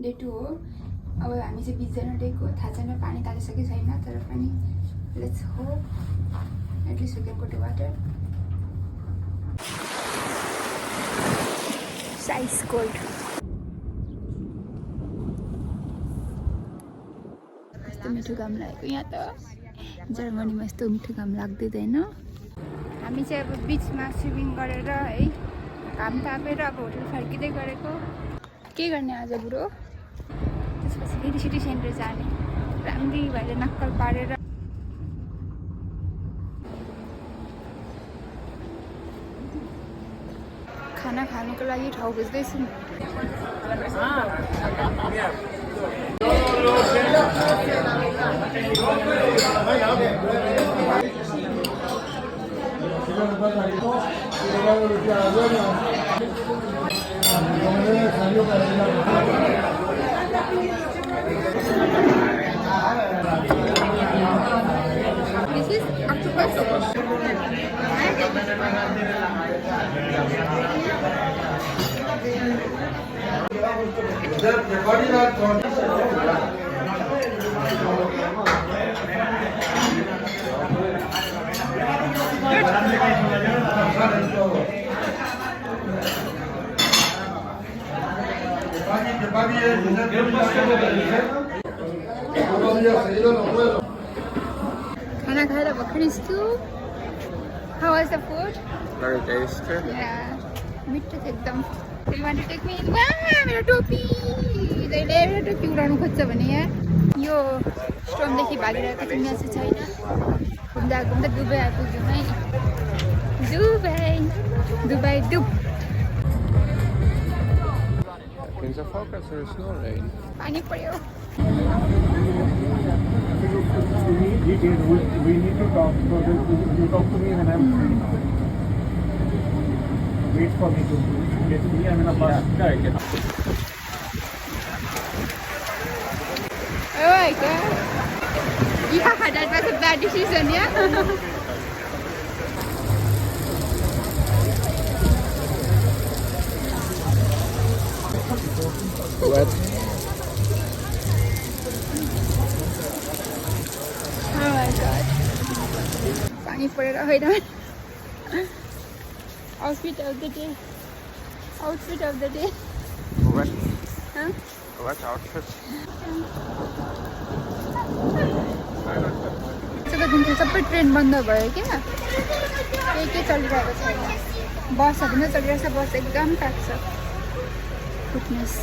Day 2 हो। अब हामी चाहिँ 20 जना डेको थाहा छैन पानी तालिसके छैन तर पनि let's hope at least we can go to water. साइज कोल्ड कस्तो मिठो घाम लागेको यहाँ त जर्मनीमा यस्तो मिठो घाम लाग्दैन। हामी चाहिँ अब बिचमा स्विमिङ गरेर है घाम तापेर अब होटल फर्किँदै गरेको। के गर्ने आज बुढो? त्यसपछि फेरि सिटी सेन्टर जाने राम्री भएर नक्कल पारेर खाना खानुको लागि ठाउँ खोज्दैछु। This is octopus. खाना खाएर भर्खर छु। How was the food? Very tasty. Yeah, मिठो थियो एकदम। You want to take me? वाह मेरो टोपी! जहिले मेरो टोपी उडाउनु खोज्छ भने यार यो स्टोनदेखि भागिरहेको चाहिँ म्यासेज छैन। घुम्दा घुम्दा दुबई आइपुग्यौँ है। Dubai dub. Can you focus or snoring? पानी पर्यो। We need to talk. So you talk to me when I'm free now. Wait for me to get me. I'm in a bus. Correct. Oh my god. Yeah, that was a bad decision, yeah? What? Oh my god. पानी परेर होइन। Outfit of the day. Outfit of the day. What? Huh? What outfit? आजको सबै train बन्द भयो क्या। के चलिरहेको छैन। बसहरू नै चलिरहेको छ। बस एकदम प्याक छ। गुडनेस।